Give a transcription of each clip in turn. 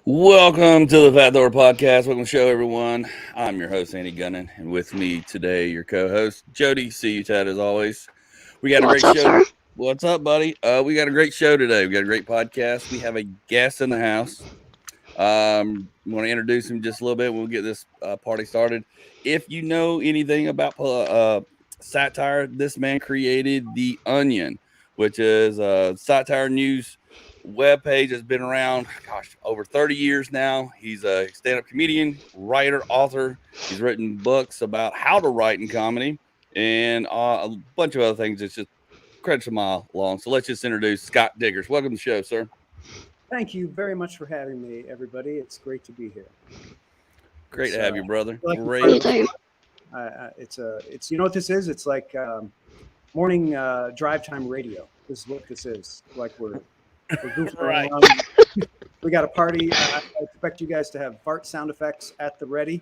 Welcome to the Fat Thor Podcast. Welcome to the show, everyone. I'm your host, Andy Gunnan, and with me today, your co-host, Jody. See you, Chad, as always. We got a What's great up, show. sir? What's up, buddy? We got a great show today. We got a great podcast. We have a guest in the house. Want to introduce him just a little bit. We'll get this party started. If you know anything about satire, this man created The Onion, which is a satire news webpage that's been around, over 30 years now. He's a stand-up comedian, writer, author. He's written books about how to write in comedy and a bunch of other things. It's just credits a mile long. So let's just introduce Scott Dikkers. Welcome to the show, sir. Thank you very much for having me, everybody. It's great to be here. Great to have you, brother. Great. Me too. It's you know what this is? It's like morning drive time radio. This is what this is. Like we're goofing Right. around. We got a party. I expect you guys to have fart sound effects at the ready.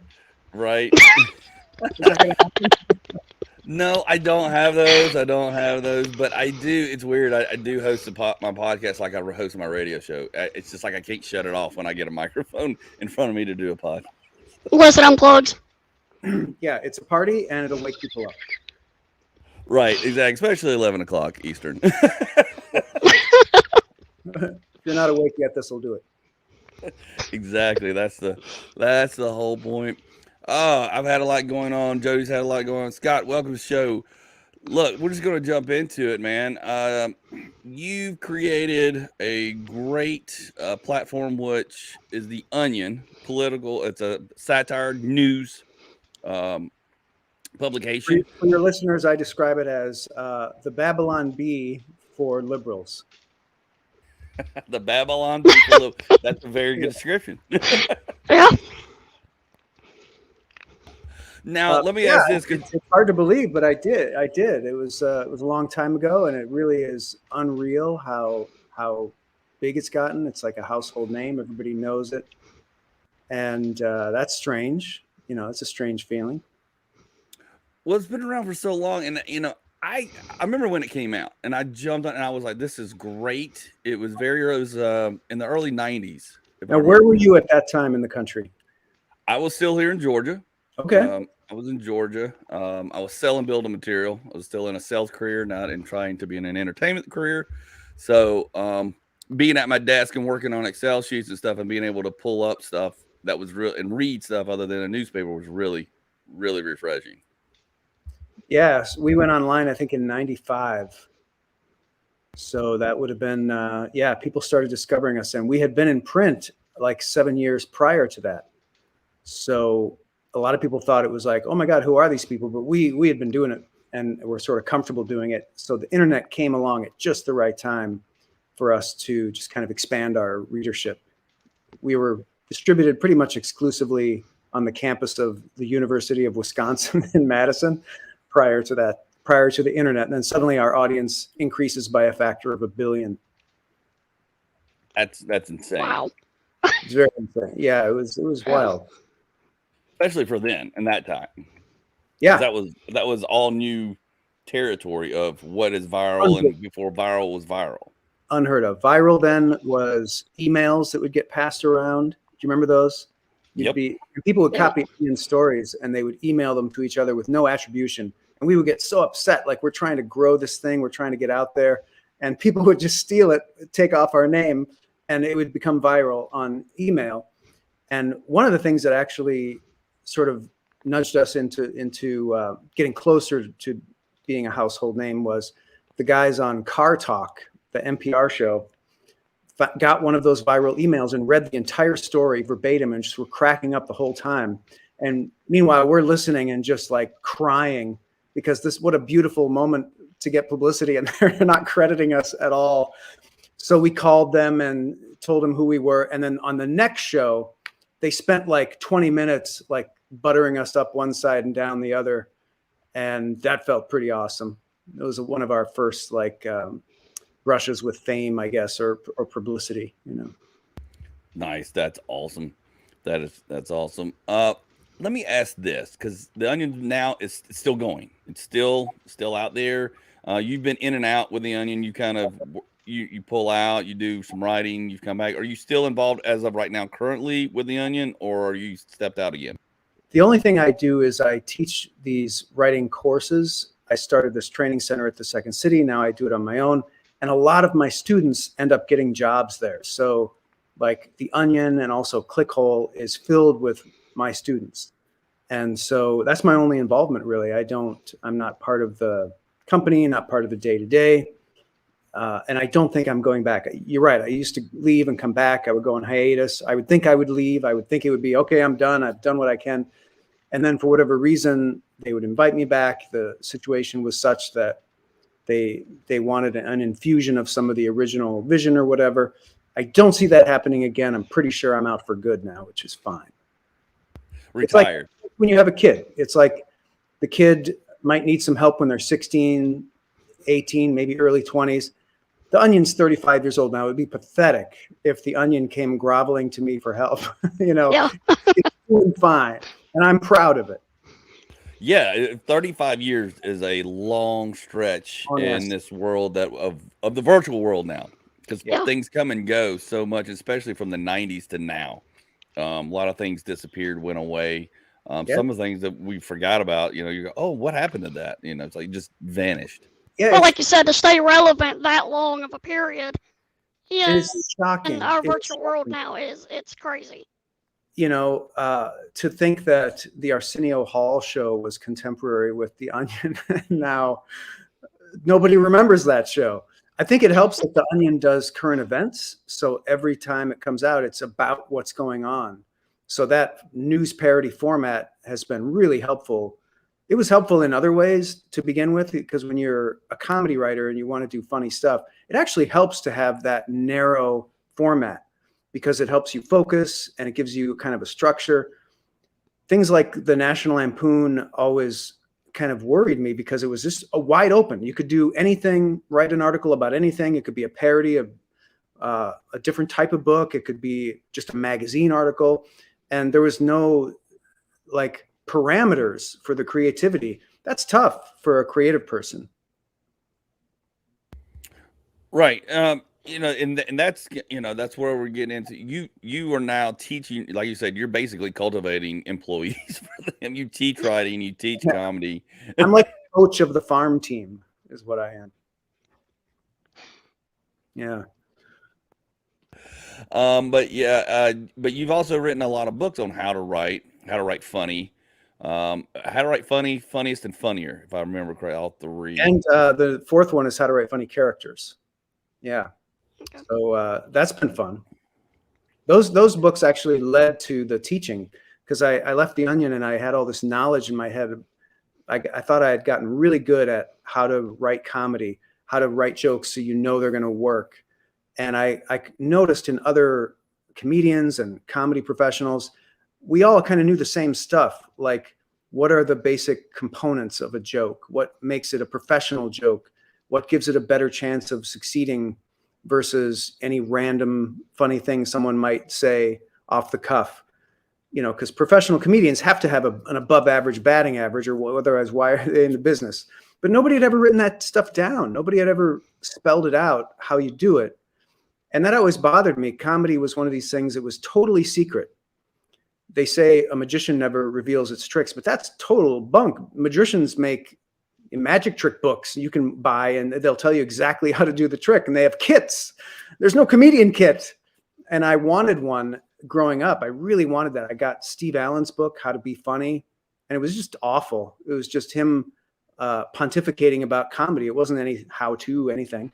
Right. Is that gonna happen? No, I don't have those. But I do. It's weird. I do host my podcast like I host my radio show. It's just like I can't shut it off when I get a microphone in front of me to do a podcast. Was it unplugged? Yeah, it's a party and it'll wake people up. Right, exactly. Especially 11 o'clock Eastern. If you're not awake yet, this will do it. Exactly. That's the whole point. I've had a lot going on. Jody's had a lot going on. Scott, welcome to the show. Look, we're just going to jump into it, man. You've created a great platform, which is The Onion, political. It's a satire news publication. For your listeners, I describe it as the Babylon Bee for liberals. The Babylon people. That's a very good description. Yeah. Now, let me ask this. It's hard to believe, but I did. It was a long time ago, and it really is unreal how big it's gotten. It's like a household name. Everybody knows it, and that's strange. You know, it's a strange feeling. Well, it's been around for so long, and I remember when it came out, and I jumped on, and I was like, "This is great." It was in the early '90s. Now, where were you at that time in the country? I was still here in Georgia. Okay. I was in Georgia. I was selling building material. I was still in a sales career, not in trying to be in an entertainment career. So, being at my desk and working on Excel sheets and stuff, and being able to pull up stuff that was real and read stuff other than a newspaper was really, really refreshing. Yes, we went online, I think, in '95. So that would have been, people started discovering us. And we had been in print like 7 years prior to that. So a lot of people thought it was like, oh my God, who are these people? But we had been doing it and we're sort of comfortable doing it. So the internet came along at just the right time for us to just kind of expand our readership. We were distributed pretty much exclusively on the campus of the University of Wisconsin in Madison prior to the internet. And then suddenly our audience increases by a factor of 1 billion. That's insane. Wow. It's very insane. Yeah, it was wild. Especially for then and that time. Yeah. That was all new territory of what is viral and before viral was viral. Unheard of. Viral then was emails that would get passed around. Do you remember those? Yep. People would copy in stories and they would email them to each other with no attribution. And we would get so upset, like we're trying to grow this thing, we're trying to get out there, and people would just steal it, take off our name, and it would become viral on email. And one of the things that actually sort of nudged us into getting closer to being a household name was the guys on Car Talk, the NPR show, got one of those viral emails and read the entire story verbatim and just were cracking up the whole time. And meanwhile, we're listening and just like crying because what a beautiful moment to get publicity, and they're not crediting us at all. So we called them and told them who we were. And then on the next show, they spent like 20 minutes like buttering us up one side and down the other. And that felt pretty awesome. It was one of our first brushes with fame, I guess, or publicity, Nice. That's awesome. That's awesome. Let me ask this, because the Onion now is still going. It's still out there. You've been in and out with the Onion. You kind of you pull out, you do some writing, you've come back. Are you still involved as of right now currently with the Onion, or are you stepped out again? The only thing I do is I teach these writing courses. I started this training center at the Second City. Now I do it on my own. And a lot of my students end up getting jobs there. So like the Onion and also Clickhole is filled with my students. And so that's my only involvement, really. I'm not part of the company, not part of the day-to-day. And I don't think I'm going back. You're right. I used to leave and come back. I would go on hiatus. I would think I would leave. I would think it would be, okay, I'm done. I've done what I can. And then for whatever reason, they would invite me back. The situation was such that they wanted an infusion of some of the original vision or whatever. I don't see that happening again. I'm pretty sure I'm out for good now, which is fine. Retired. It's like when you have a kid, it's like the kid might need some help when they're 16, 18, maybe early 20s. The Onion's 35 years old now. It would be pathetic if the Onion came groveling to me for help. Yeah. It's doing fine. And I'm proud of it. Yeah, 35 years is a long stretch Yes. in this world of the virtual world now, because Yeah. things come and go so much, especially from the 90s to now. A lot of things disappeared, went away. Yeah. Some of the things that we forgot about, you go, oh, what happened to that? It's like just vanished. Yeah, Well, like you said, to stay relevant that long of a period, yeah, it's shocking. in our It's virtual world shocking. now it's crazy. To think that the Arsenio Hall show was contemporary with the Onion, and now nobody remembers that show. I think it helps that the Onion does current events. So every time it comes out, it's about what's going on. So that news parody format has been really helpful. It was helpful in other ways to begin with, because when you're a comedy writer and you want to do funny stuff, it actually helps to have that narrow format, because it helps you focus and it gives you kind of a structure. Things like the National Lampoon always kind of worried me, because it was just a wide open. You could do anything, write an article about anything. It could be a parody of a different type of book. It could be just a magazine article. And there was no like parameters for the creativity. That's tough for a creative person. Right. And that's where we're getting into. You are now teaching, like you said, you're basically cultivating employees for them. You teach writing, you teach comedy. I'm like a coach of the farm team is what I am. Yeah. But you've also written a lot of books on how to write funny, funniest, and funnier, if I remember correctly, all three. And the fourth one is how to write funny characters. Yeah. Okay. So that's been fun. Those books actually led to the teaching, because I left the Onion and I had all this knowledge in my head. I thought I had gotten really good at how to write comedy, how to write jokes so they're going to work. And I noticed in other comedians and comedy professionals, we all kind of knew the same stuff. Like, what are the basic components of a joke? What makes it a professional joke? What gives it a better chance of succeeding versus any random funny thing someone might say off the cuff? Because professional comedians have to have an above average batting average, or otherwise why are they in the business? But nobody had ever written that stuff down. Nobody had ever spelled it out, how you do it. And that always bothered me. Comedy was one of these things that was totally secret. They say a magician never reveals its tricks, but that's total bunk. Magicians make magic trick books you can buy, and they'll tell you exactly how to do the trick. And they have kits. There's no comedian kit. And I wanted one growing up. I really wanted that. I got Steve Allen's book, How to Be Funny, and it was just awful. It was just him pontificating about comedy. It wasn't any how-to anything.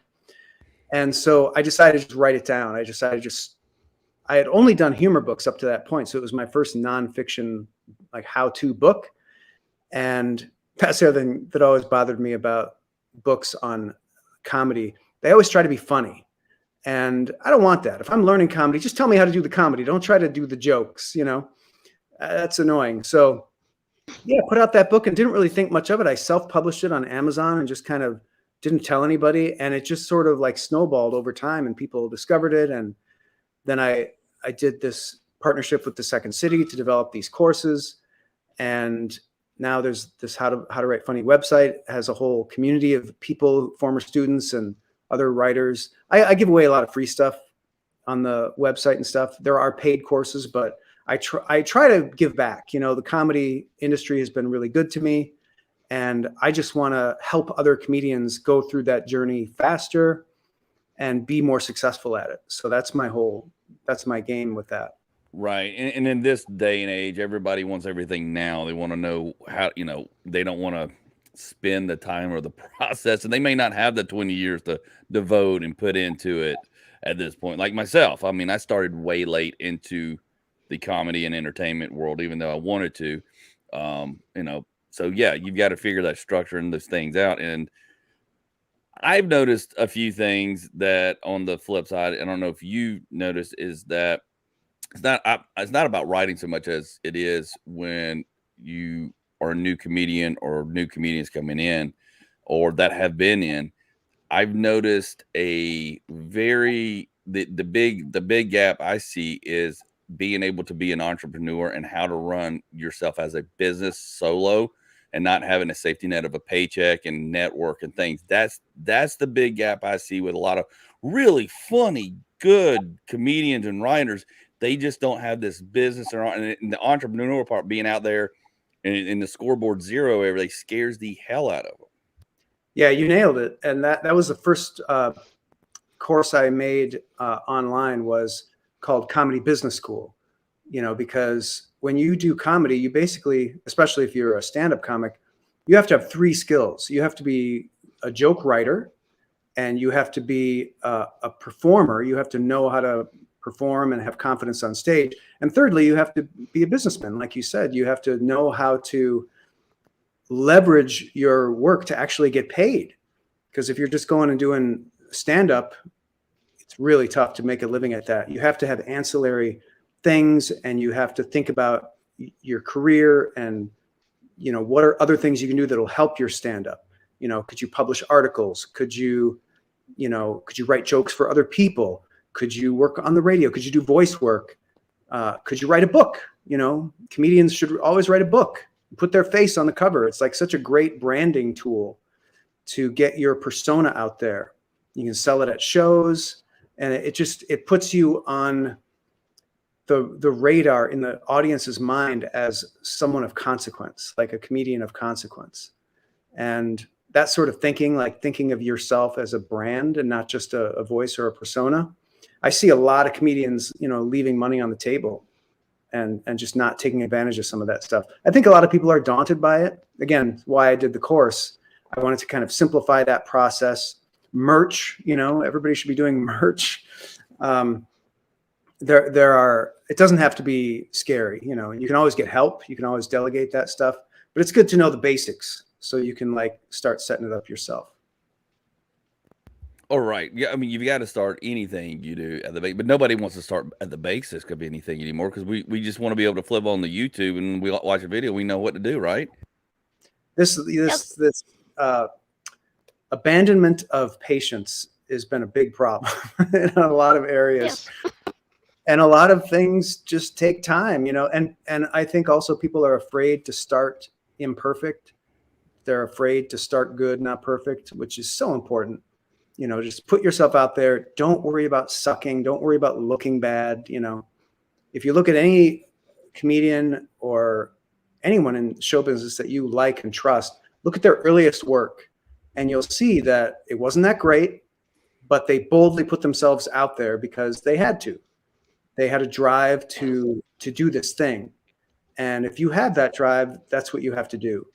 And so I decided to just write it down. I had only done humor books up to that point. So it was my first nonfiction, like how-to book. And that's the other thing that always bothered me about books on comedy. They always try to be funny. And I don't want that. If I'm learning comedy, just tell me how to do the comedy. Don't try to do the jokes, That's annoying. So yeah, put out that book and didn't really think much of it. I self-published it on Amazon and just kind of didn't tell anybody. And it just sort of like snowballed over time, and people discovered it. And then I did this partnership with the Second City to develop these courses. And now there's this how to write funny website. It has a whole community of people, former students, and other writers. I give away a lot of free stuff on the website and stuff. There are paid courses, but I try to give back. You know, the comedy industry has been really good to me, and I just want to help other comedians go through that journey faster and be more successful at it. So that's my game with that. Right. And in this day and age, everybody wants everything now. They want to know how, you know, they don't want to spend the time or the process, and they may not have the 20 years to devote and put into it at this point. Like myself, I mean, I started way late into the comedy and entertainment world, even though I wanted to, you know, so yeah, you've got to figure that structure and those things out. And I've noticed a few things that on the flip side, I don't know if you noticed, is that it's not about writing so much as it is when you are a new comedian or new comedians coming in or that have been in. I've noticed the big gap I see is being able to be an entrepreneur and how to run yourself as a business solo and not having a safety net of a paycheck and network and things. That's the big gap I see with a lot of really funny, good comedians and writers. They just don't have this business and the entrepreneurial part being out there in the scoreboard zero every day scares the hell out of them. Yeah, you nailed it. And that was the first course I made online, was called Comedy Business School. You know, because when you do comedy, you basically, especially if you're a stand-up comic, you have to have three skills. You have to be a joke writer, and you have to be a performer. You have to know how to perform and have confidence on stage. And thirdly, you have to be a businessman. Like you said, you have to know how to leverage your work to actually get paid. Because if you're just going and doing stand-up, it's really tough to make a living at that. You have to have ancillary things, and you have to think about your career and, you know, what are other things you can do that'll help your stand-up. You know, could you publish articles? Could you write jokes for other people? Could you work on the radio? Could you do voice work? Could you write a book? You know, comedians should always write a book, put their face on the cover. It's like such a great branding tool to get your persona out there. You can sell it at shows, and it puts you on the radar in the audience's mind as someone of consequence, like a comedian of consequence. And that sort of thinking, like thinking of yourself as a brand and not just a voice or a persona. I see a lot of comedians, you know, leaving money on the table and just not taking advantage of some of that stuff. I think a lot of people are daunted by it. Again, why I did the course. I wanted to kind of simplify that process. Merch, you know, everybody should be doing merch. It doesn't have to be scary. You know, you can always get help. You can always delegate that stuff, but it's good to know the basics so you can like start setting it up yourself. All right. Yeah. I mean, you've got to start anything you do at the base, but nobody wants to start at the basics of anything anymore, because we just want to be able to flip on the YouTube and we watch a video. We know what to do, right? This abandonment of patience has been a big problem in a lot of areas. Yes. And a lot of things just take time, you know, and I think also people are afraid to start imperfect. They're afraid to start good, not perfect, which is so important. You know, just put yourself out there. Don't worry about sucking. Don't worry about looking bad. You know, if you look at any comedian or anyone in show business that you like and trust, look at their earliest work, and you'll see that it wasn't that great, but they boldly put themselves out there because they had to. They had a drive to do this thing. And if you have that drive, that's what you have to do.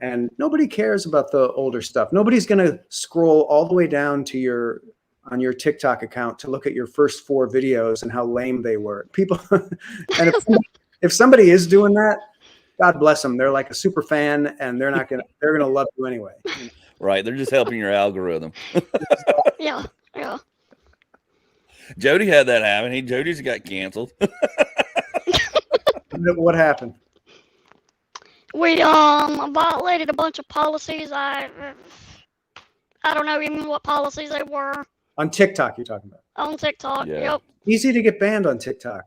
And nobody cares about the older stuff. Nobody's going to scroll all the way down to on your TikTok account to look at your first 4 videos and how lame they were. People, and if somebody is doing that, God bless them. They're like a super fan, and they're going to love you anyway. Right. They're just helping your algorithm. Yeah. Yeah. Jody had that happen. Jody's got canceled. What happened? We violated a bunch of policies. I don't know even what policies they were. On TikTok, you're talking about? On TikTok. Yeah. Yep. Easy to get banned on TikTok.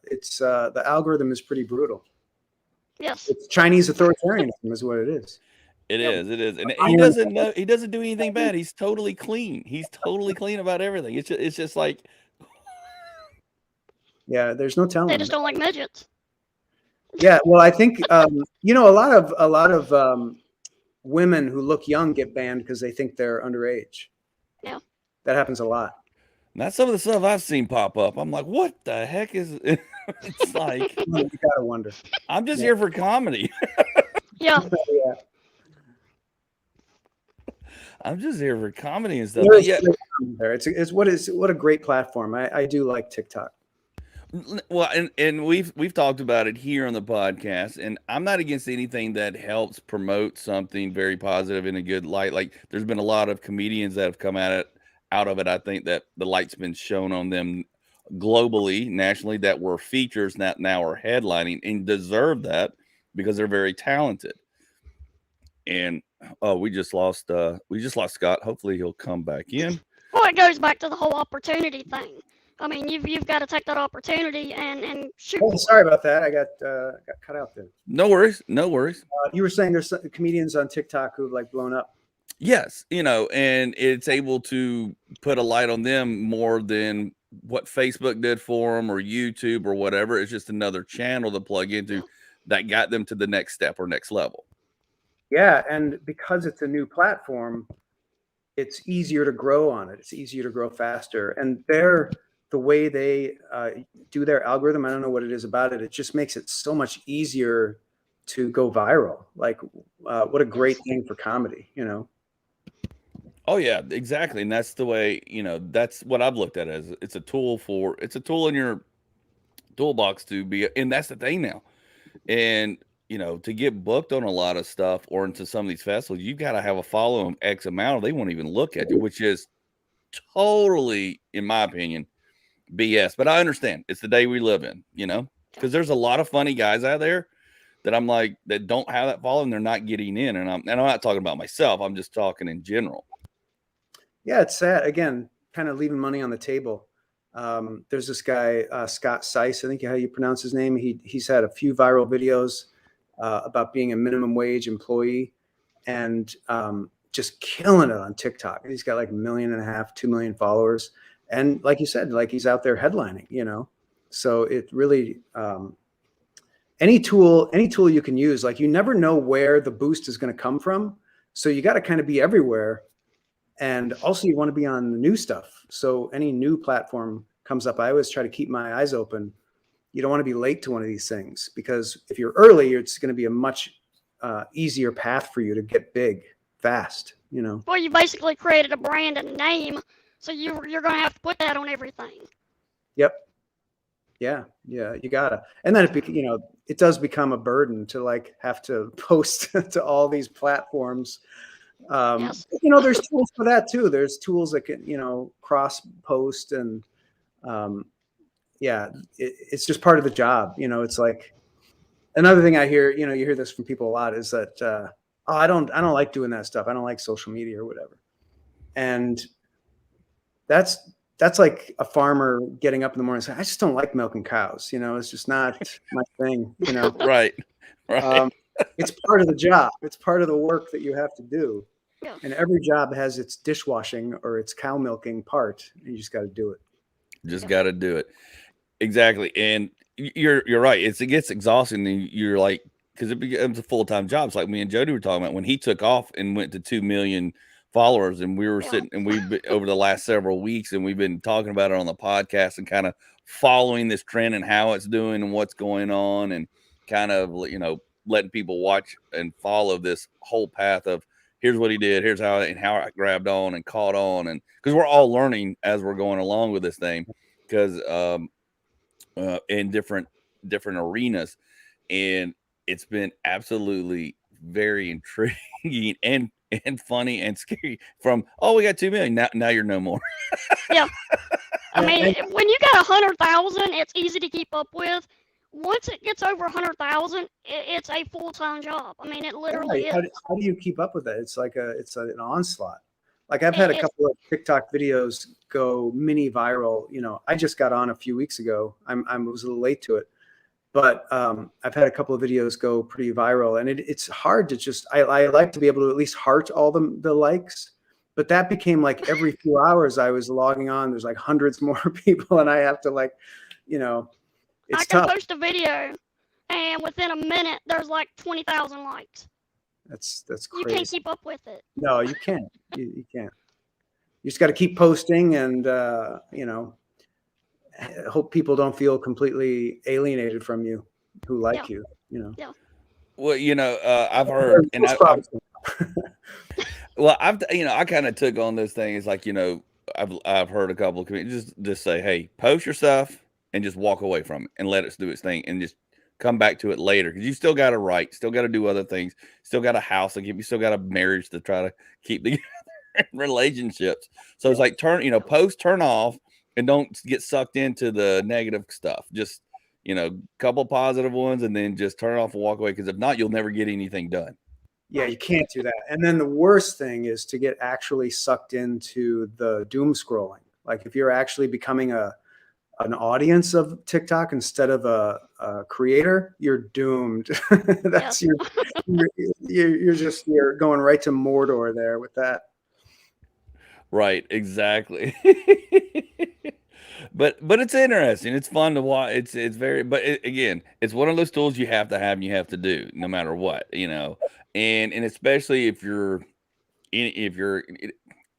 It's the algorithm is pretty brutal. Yes. It's Chinese authoritarianism is what it is. It Yeah. is. It is. And he Iron- doesn't know. He doesn't do anything bad. He's totally clean. He's totally clean about everything. It's just like, Yeah, there's no They telling. just don't like midgets. Yeah, well, I think you know, a lot of women who look young get banned because they think they're underage. Yeah. That happens a lot. not some of the stuff I've seen pop up. I'm like, what the heck is? It's like, You gotta wonder. I'm just here for comedy. Yeah. Yeah. I'm just here for comedy and stuff. There But is yeah, there. It's what a great platform. I do like TikTok. well, and we've talked about it here on the podcast, and I'm not against anything that helps promote something very positive in a good light. Like there's been a lot of comedians that have come out of it. I think that the light's been shown on them globally, nationally, that were features that now are headlining and deserve that because they're very talented. And oh, we just lost Scott. Hopefully he'll come back in. Well, it goes back to the whole opportunity thing. I mean, you've got to take that opportunity and shoot. Oh, sorry about that. I got cut out there. No worries. No worries. You were saying there's some comedians on TikTok who've like blown up. Yes, and it's able to put a light on them more than what Facebook did for them or YouTube or whatever. It's just another channel to plug into that got them to the next step or next level. Yeah, and because it's a new platform, it's easier to grow on it. It's easier to grow faster. And the way they do their algorithm, I don't know what it is about it. It just makes it so much easier to go viral. Like, what a great thing for comedy, you know? Oh yeah, exactly. And that's the way, that's what I've looked at as it's a tool in your toolbox to be, and that's the thing now. And, to get booked on a lot of stuff or into some of these festivals, you've got to have a following X amount or they won't even look at you, which is totally, in my opinion, BS. But I understand it's the day we live in, because there's a lot of funny guys out there that I'm like, that don't have that following, they're not getting in. And I'm not talking about myself. I'm just talking in general. Yeah, it's sad. Again, kind of leaving money on the table. There's this guy, Scott Dikkers, I think how you pronounce his name. He's had a few viral videos about being a minimum wage employee and just killing it on TikTok. He's got like 1.5 million, 2 million followers. And like you said, like he's out there headlining, So it really, any tool you can use, like you never know where the boost is going to come from. So you got to kind of be everywhere. And also you want to be on the new stuff. So any new platform comes up, I always try to keep my eyes open. You don't want to be late to one of these things because if you're early, it's going to be a much easier path for you to get big fast, Well, you basically created a brand and a name, so you're going to have to put that on everything. Yep. Yeah, you gotta. And then it does become a burden to like have to post to all these platforms. Yes. There's tools for that too. There's tools that can, cross post and, it's just part of the job. It's like another thing I hear, you hear this from people a lot is that, I don't like doing that stuff. I don't like social media or whatever. And that's like a farmer getting up in the morning and saying, I just don't like milking cows. It's just not my thing, Right. It's part of the job. It's part of the work that you have to do. Yeah. And every job has its dishwashing or its cow milking part. And you just got to do it. Just got to do it. Exactly. And you're right. It gets exhausting. And you're like, because it becomes a full-time job. It's like me and Jody were talking about when he took off and went to 2 million followers. And we were sitting and we've been over the last several weeks and we've been talking about it on the podcast and kind of following this trend and how it's doing and what's going on and kind of, letting people watch and follow this whole path of here's what he did, here's how I grabbed on and caught on. And because we're all learning as we're going along with this thing, because in different arenas, and it's been absolutely very intriguing and funny and scary from, we got 2 million. Now you're no more. Yeah. I mean, when you got 100,000, it's easy to keep up with. Once it gets over 100,000, it's a full-time job. I mean, it literally is. How do you keep up with that? It's like it's an onslaught. Like I've had a couple of TikTok videos go mini viral. I just got on a few weeks ago. I was a little late to it, But I've had a couple of videos go pretty viral, and it's hard to just, I like to be able to at least heart all the likes, but that became like every few hours I was logging on, there's like hundreds more people, and I have to like, you know, it's I can tough. post a video, and within a minute, there's like 20,000 likes. That's crazy. You can't keep up with it. No, you can't. You can't. You just got to keep posting, and you know, hope people don't feel completely alienated from you who like you. You know. Yeah. Well, you know, I've heard, and well, you know, I kind of took on this thing. It's like, you know, I've heard a couple of comedians just say, hey, post your stuff and just walk away from it and let it do its thing and just come back to it later, because you still got to write, still got to do other things, still got a house to keep, you still got a marriage to try to keep together, relationships. So it's like post, turn off, and don't get sucked into the negative stuff. Just, you know, couple positive ones, and then just turn it off and walk away, because if not, you'll never get anything done. Yeah, you can't do that. And then the worst thing is to get actually sucked into the doom scrolling. Like if you're actually becoming an audience of TikTok instead of a creator, you're doomed. That's you're going right to Mordor there with that. Right, exactly. But it's interesting. It's fun to watch. It's very, but again, it's one of those tools you have to have and you have to do no matter what, you know. And especially if you're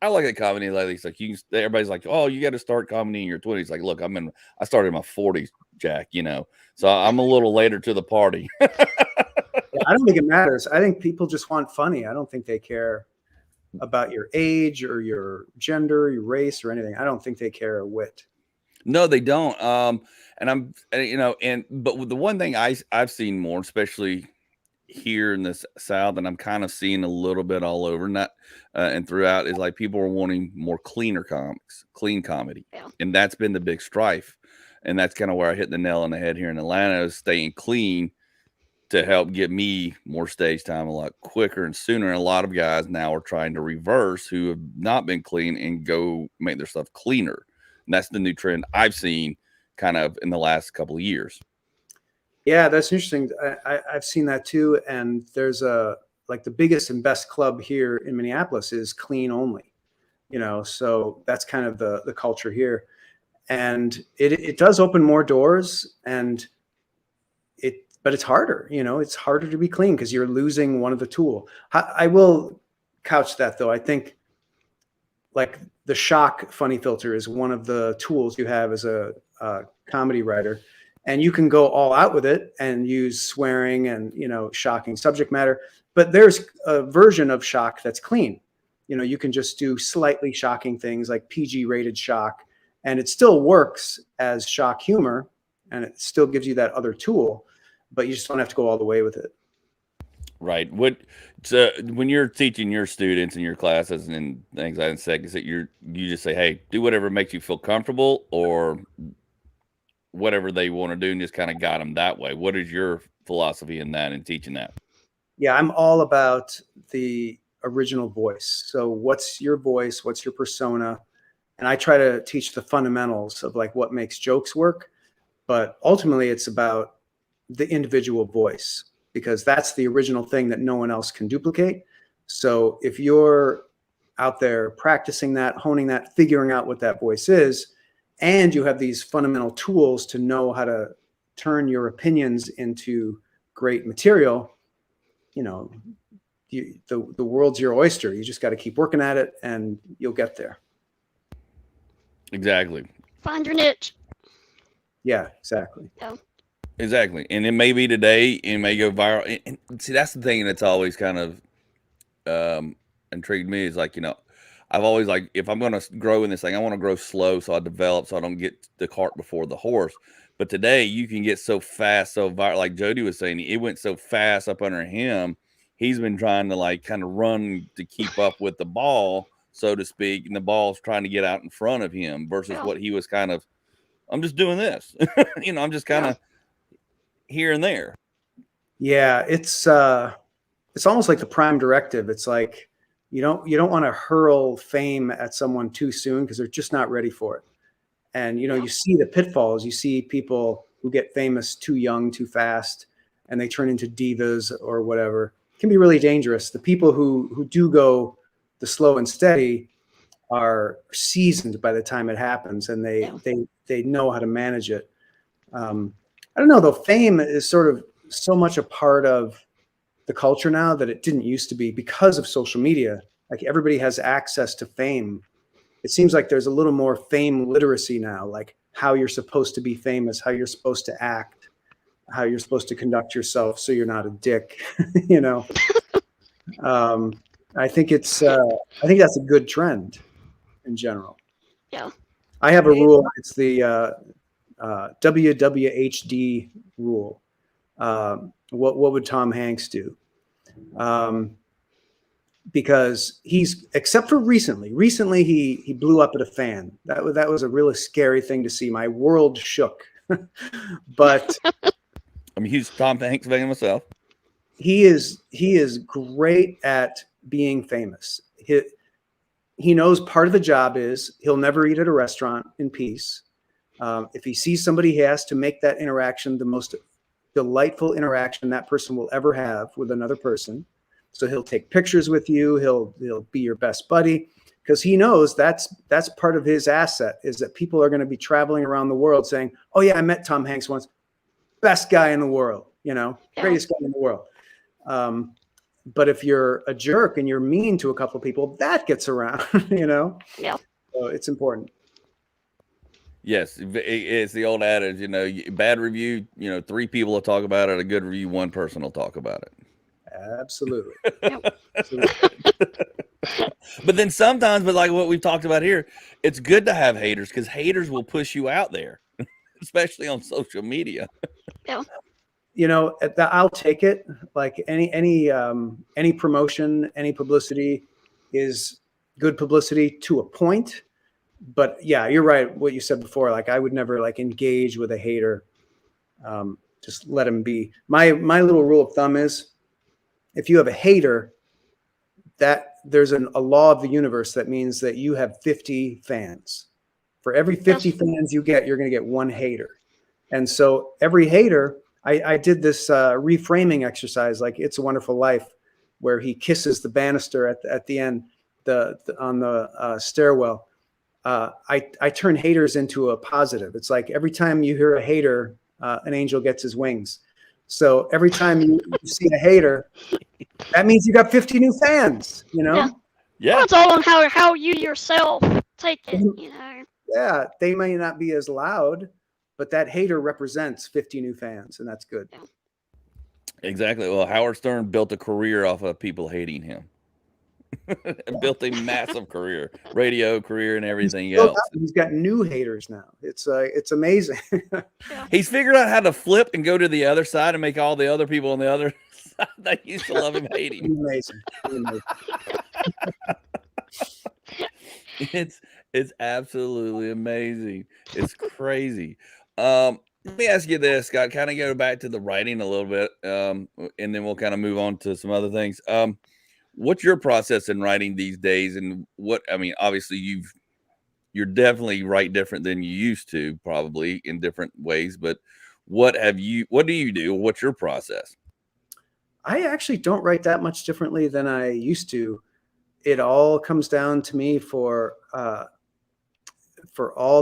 I like at comedy lately. It's like everybody's like, oh, you got to start comedy in your 20s. Like, look, I started in my 40s, Jack, you know, so I'm a little later to the party. Yeah, I don't think it matters. I think people just want funny. I don't think they care about your age or your gender, your race, or anything. I don't think they care a whit. No, they don't. And but the one thing I've seen more, especially here in the South, and I'm kind of seeing a little bit all over, and throughout, is like people are wanting more cleaner comics, clean comedy, and that's been the big strife, and that's kind of where I hit the nail on the head here in Atlanta, is staying clean to help get me more stage time a lot quicker and sooner. And a lot of guys now are trying to reverse, who have not been clean, and go make their stuff cleaner. And that's the new trend I've seen kind of in the last couple of years. Yeah, that's interesting. I've seen that too. And there's like the biggest and best club here in Minneapolis is clean only, you know, so that's kind of the culture here. And it does open more doors, but it's harder, you know, it's harder to be clean because you're losing one of the tool. I will couch that though. I think like the shock funny filter is one of the tools you have as a comedy writer, and you can go all out with it and use swearing and, you know, shocking subject matter, but there's a version of shock that's clean. You know, you can just do slightly shocking things like PG rated shock, and it still works as shock humor, and it still gives you that other tool, but you just don't have to go all the way with it. Right. When you're teaching your students in your classes and things like that, is that you just say, hey, do whatever makes you feel comfortable, or whatever they want to do, and just kind of guide them that way. What is your philosophy in that and teaching that? Yeah, I'm all about the original voice. So what's your voice? What's your persona? And I try to teach the fundamentals of like what makes jokes work. But ultimately, it's about the individual voice, because that's the original thing that no one else can duplicate. So if you're out there practicing that, honing that, figuring out what that voice is, and you have these fundamental tools to know how to turn your opinions into great material, you know, the world's your oyster. You just got to keep working at it and you'll get there. Exactly. Find your niche. Yeah, exactly. Yeah. Exactly. And it may be today, it may go viral. And see, that's the thing that's always kind of intrigued me, is like, you know, I've always like, if I'm going to grow in this thing, I want to grow slow, so I develop, so I don't get the cart before the horse. But today you can get so fast, so viral. Like Jody was saying, it went so fast up under him. He's been trying to like kind of run to keep up with the ball, so to speak. And the ball's trying to get out in front of him versus what he was kind of, I'm just doing this, you know, I'm just kind of here and there. Yeah. It's almost like the prime directive. It's like, you don't want to hurl fame at someone too soon, because they're just not ready for it. And, you know, you see the pitfalls, you see people who get famous too young, too fast, and they turn into divas or whatever. It can be really dangerous. The people who do go the slow and steady are seasoned by the time it happens, and they know how to manage it. I don't know, though. Fame is sort of so much a part of the culture now that it didn't used to be because of social media. Like everybody has access to fame. It seems like there's a little more fame literacy now, like how you're supposed to be famous, how you're supposed to act, how you're supposed to conduct yourself so you're not a dick, you know. I think that's a good trend in general. Yeah. I have a rule. It's the WWHD rule. What would Tom Hanks do? Because except for recently he blew up at a fan. That was a really scary thing to see. My world shook. But I'm a huge Tom Hanks fan myself. He is great at being famous. He knows part of the job is he'll never eat at a restaurant in peace. If he sees somebody, he has to make that interaction the most delightful interaction that person will ever have with another person. So he'll take pictures with you. He'll be your best buddy, because he knows that's part of his asset, is that people are going to be traveling around the world saying, "Oh yeah, I met Tom Hanks once, best guy in the world, greatest guy in the world." But if you're a jerk and you're mean to a couple of people, that gets around, Yeah. So it's important. Yes, it's the old adage, bad review, 3 people will talk about it. A good review, 1 person will talk about it. Absolutely. Absolutely. But then sometimes, but like what we've talked about here, it's good to have haters, because haters will push you out there, especially on social media. Yeah. I'll take it. Like any promotion, any publicity is good publicity to a point. But yeah, you're right. What you said before, like I would never engage with a hater. Just let him be. My little rule of thumb is, if you have a hater, that there's a law of the universe that means that you have 50 fans. For every 50 fans you get, you're going to get 1 hater. And so every hater, I did this reframing exercise, like It's a Wonderful Life, where he kisses the banister at the end, on the stairwell. I turn haters into a positive. It's like every time you hear a hater, an angel gets his wings. So every time you see a hater, that means you got 50 new fans, Yeah. Yeah. Well, it's all on how you yourself take it, Yeah, they may not be as loud, but that hater represents 50 new fans, and that's good. Yeah. Exactly. Well, Howard Stern built a career off of people hating him. And built a massive career, radio career, and everything else. He's got new haters now. It's amazing. He's figured out how to flip and go to the other side and make all the other people on the other side that used to love him hate him. Amazing. It's absolutely amazing. It's crazy. Let me ask you this, Scott. Kind of go back to the writing a little bit, and then we'll kind of move on to some other things. What's your process in writing these days? And obviously you're definitely write different than you used to, probably in different ways, but what do you do? What's your process? I actually don't write that much differently than I used to. It all comes down to me for all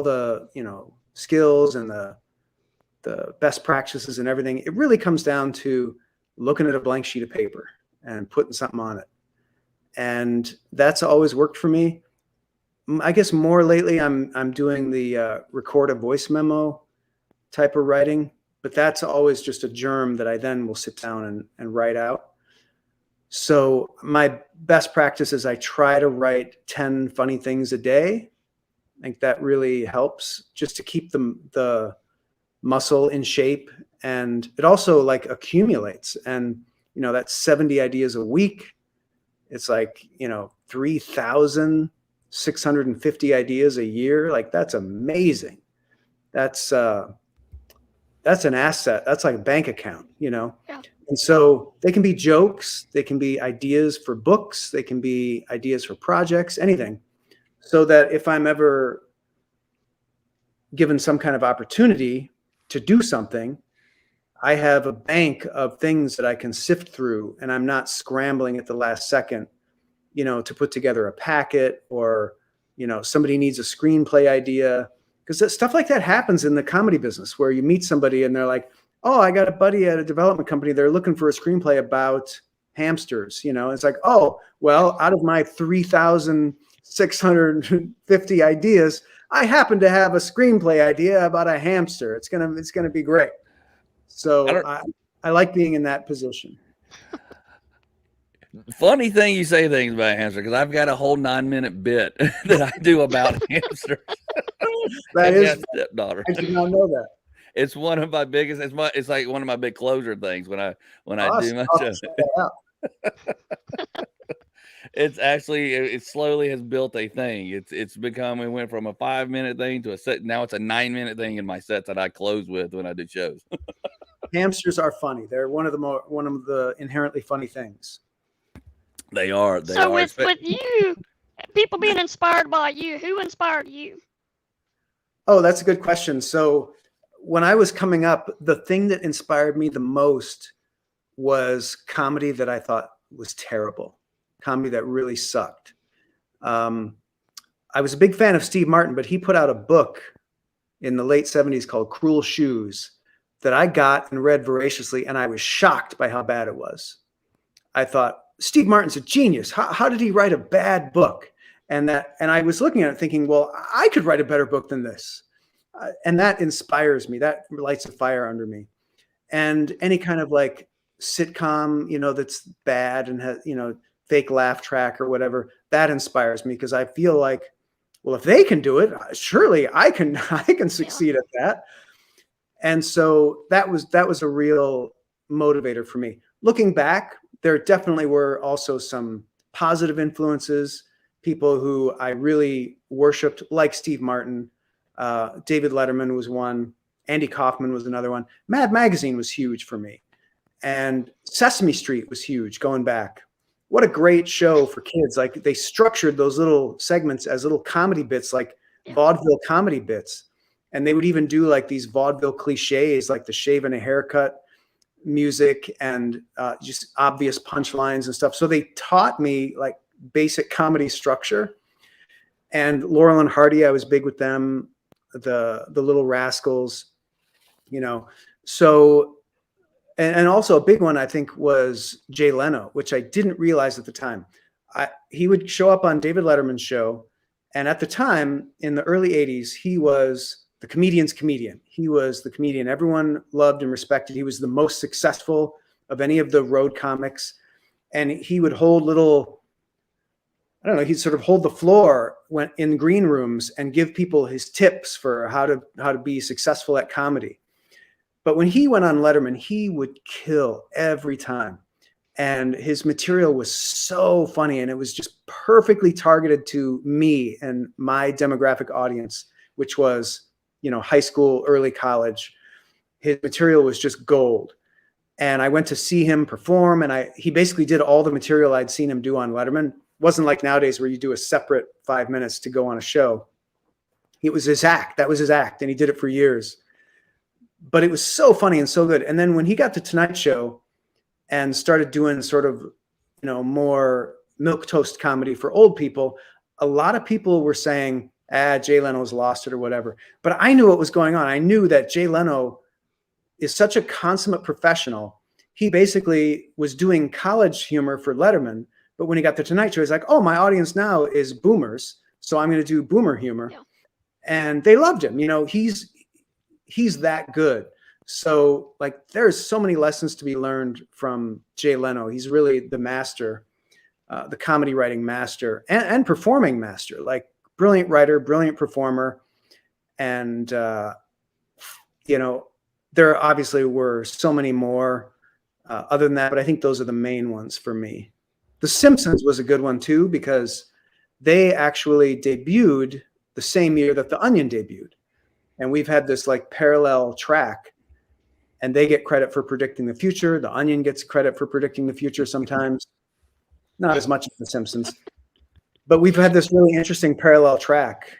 the, skills and the best practices and everything. It really comes down to looking at a blank sheet of paper and putting something on it. And that's always worked for me. I guess more lately I'm doing the record a voice memo type of writing, but that's always just a germ that I then will sit down and write out. So my best practice is I try to write 10 funny things a day. I think that really helps just to keep the muscle in shape. And it also accumulates. And, that's 70 ideas a week. It's 3,650 ideas a year. That's amazing. That's an asset. That's like a bank account, Yeah. And so they can be jokes. They can be ideas for books. They can be ideas for projects, anything. So that if I'm ever given some kind of opportunity to do something, I have a bank of things that I can sift through, and I'm not scrambling at the last second, to put together a packet, or, somebody needs a screenplay idea. Because stuff like that happens in the comedy business, where you meet somebody and they're like, oh, I got a buddy at a development company. They're looking for a screenplay about hamsters. It's like, oh, well, out of my 3,650 ideas, I happen to have a screenplay idea about a hamster. It's gonna be great. So I like being in that position. Funny thing you say things about hamster, because I've got a whole 9-minute bit that I do about hamsters. That is stepdaughter. I did not know that. It's one of my biggest. It's like one of my big closer things when I do my show. It's actually, it slowly has built a thing. It's become, we went from a 5-minute thing to a set. Now it's a 9-minute thing in my sets that I close with when I do shows. Hamsters are funny. They're one of the inherently funny things. They are. So with you, people being inspired by you, who inspired you? Oh, that's a good question. So when I was coming up, the thing that inspired me the most was comedy that I thought was terrible, comedy that really sucked. I was a big fan of Steve Martin, but he put out a book in the late 70s called Cruel Shoes that I got and read voraciously, and I was shocked by how bad it was. I thought, Steve Martin's a genius. How did he write a bad book? And I was looking at it thinking, well, I could write a better book than this. And that inspires me. That lights a fire under me. And any kind of like sitcom, that's bad and has, fake laugh track or whatever, that inspires me, because I feel like, well, if they can do it, surely I can succeed at that. And so that was a real motivator for me. Looking back, there definitely were also some positive influences, people who I really worshiped, like Steve Martin. David Letterman was one. Andy Kaufman was another one. Mad Magazine was huge for me. And Sesame Street was huge going back. What a great show for kids. Like, they structured those little segments as little comedy bits, like vaudeville comedy bits. And they would even do like these vaudeville cliches, like the shave and a haircut music, and just obvious punchlines and stuff. So they taught me like basic comedy structure. And Laurel and Hardy, I was big with them, the Little Rascals, so, and also a big one, I think, was Jay Leno, which I didn't realize at the time. He would show up on David Letterman's show. And at the time, in the early 80s, he was the comedian's comedian. He was the comedian everyone loved and respected. He was the most successful of any of the road comics. And he would hold he'd sort of hold the floor in green rooms and give people his tips for how to be successful at comedy. But when he went on Letterman, he would kill every time. And his material was so funny, and it was just perfectly targeted to me and my demographic audience, which was, high school, early college. His material was just gold. And I went to see him perform, and he basically did all the material I'd seen him do on Letterman. It wasn't like nowadays where you do a separate 5 minutes to go on a show. It was his act. That was his act, and he did it for years. But it was so funny and so good. And then when he got to Tonight Show and started doing sort of, more milquetoast comedy for old people, a lot of people were saying, Jay Leno's lost it or whatever. But I knew what was going on. I knew that Jay Leno is such a consummate professional. He basically was doing college humor for Letterman. But when he got to Tonight Show, he's like, oh, my audience now is boomers, so I'm going to do boomer humor. Yeah. And they loved him. He's that good. So like, there's so many lessons to be learned from Jay Leno. He's really the master, the comedy writing master and performing master, like brilliant writer, brilliant performer. And, there obviously were so many more other than that, but I think those are the main ones for me. The Simpsons was a good one too, because they actually debuted the same year that The Onion debuted. And we've had this like parallel track, and they get credit for predicting the future. The Onion gets credit for predicting the future sometimes, not as much as The Simpsons. But we've had this really interesting parallel track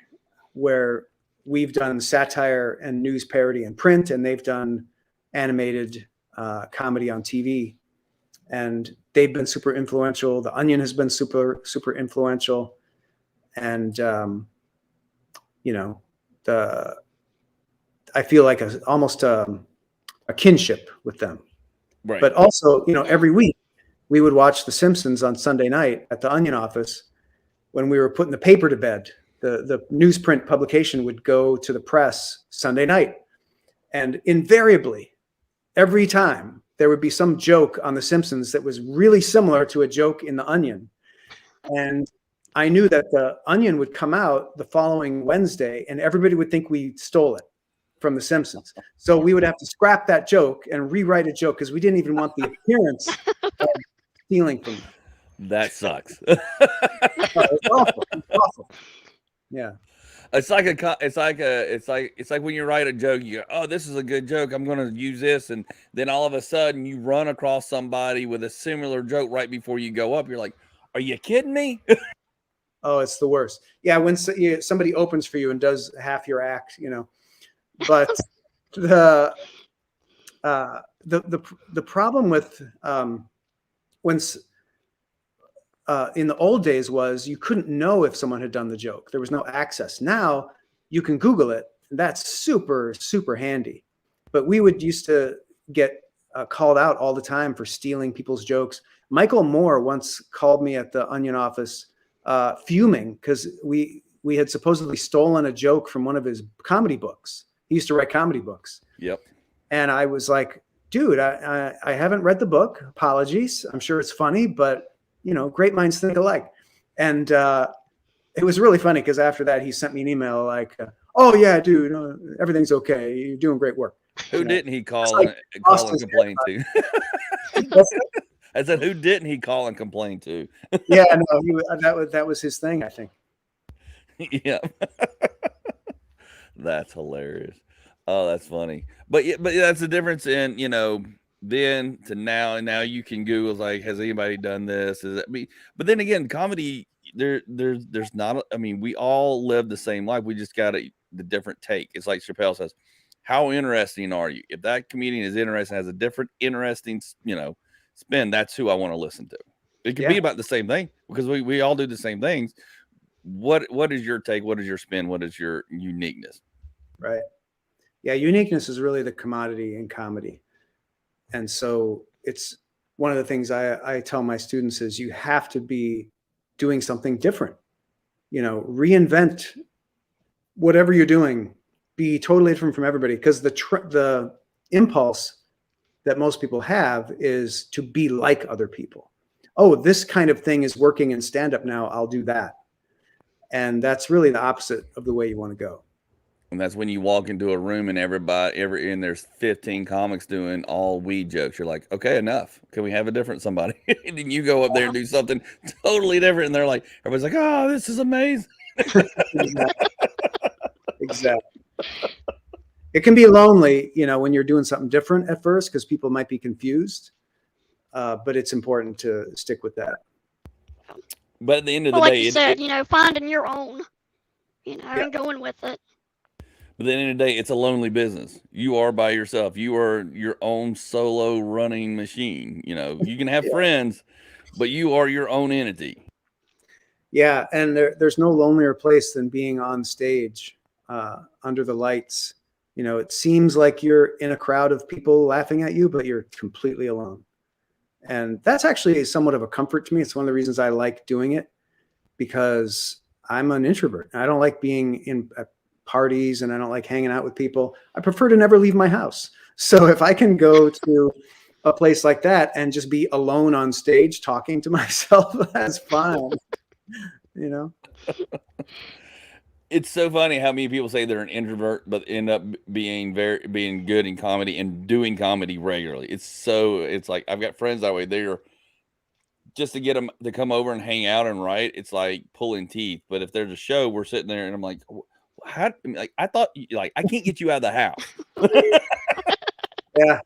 where we've done satire and news parody in print, and they've done animated comedy on TV. And they've been super influential. The Onion has been super influential. And, I feel like almost a kinship with them. Right. But also, every week we would watch The Simpsons on Sunday night at the Onion office when we were putting the paper to bed. The newsprint publication would go to the press Sunday night. And invariably, every time, there would be some joke on The Simpsons that was really similar to a joke in The Onion. And I knew that The Onion would come out the following Wednesday, and everybody would think we stole it from The Simpsons. So we would have to scrap that joke and rewrite a joke because we didn't even want the appearance of stealing from them. That sucks. It's awful. It's awful. Yeah. It's like when you write a joke, you go, oh, this is a good joke, I'm going to use this. And then all of a sudden you run across somebody with a similar joke right before you go up. You're like, are you kidding me? Oh, it's the worst. Yeah. When somebody opens for you and does half your act, but the problem with when in the old days was you couldn't know if someone had done the joke. There was no access. Now you can Google it. And that's super handy. But we used to get called out all the time for stealing people's jokes. Michael Moore once called me at the Onion office fuming because we had supposedly stolen a joke from one of his comedy books. He used to write comedy books. Yep. And I was like, dude, I haven't read the book. Apologies. I'm sure it's funny, but great minds think alike. And it was really funny because after that, he sent me an email like, oh yeah, dude, everything's okay. You're doing great work. Who didn't he call like and complain to? I said, who didn't he call and complain to? Yeah, no, that was his thing, I think. Yeah. That's hilarious. Oh, that's funny. But that's the difference in, then to now, and now you can Google like, has anybody done this? But then again, comedy, there's not, we all live the same life. We just got the different take. It's like Chappelle says, how interesting are you? If that comedian is interesting, has a different interesting, spin, that's who I want to listen to. It could be about the same thing because we all do the same things. What is your take? What is your spin? What is your uniqueness? Right. Yeah. Uniqueness is really the commodity in comedy. And so it's one of the things I tell my students is you have to be doing something different, reinvent whatever you're doing, be totally different from everybody. Because the impulse that most people have is to be like other people. Oh, this kind of thing is working in stand-up now, I'll do that. And that's really the opposite of the way you want to go. And that's when you walk into a room and and there's 15 comics doing all weed jokes. You're like, okay, enough. Can we have a different somebody? And then you go up there and do something totally different. And they're like, everybody's like, oh, this is amazing. Exactly. It can be lonely, when you're doing something different at first, because people might be confused. But it's important to stick with that. But at the end of the day, like you said, finding your own, and going with it. But at the end of the day, it's a lonely business. You are by yourself. You are your own solo running machine. You can have friends, but you are your own entity. Yeah. And there's no lonelier place than being on stage under the lights. It seems like you're in a crowd of people laughing at you, but you're completely alone. And that's actually somewhat of a comfort to me. It's one of the reasons I like doing it, because I'm an introvert. I don't like being at parties and I don't like hanging out with people. I prefer to never leave my house. So if I can go to a place like that and just be alone on stage talking to myself, that's fine. It's so funny how many people say they're an introvert, but end up being good in comedy and doing comedy regularly. It's like, I've got friends that way. They're just to get them to come over and hang out and write. It's like pulling teeth. But if there's a show, we're sitting there and I'm like, I thought I can't get you out of the house. Yeah.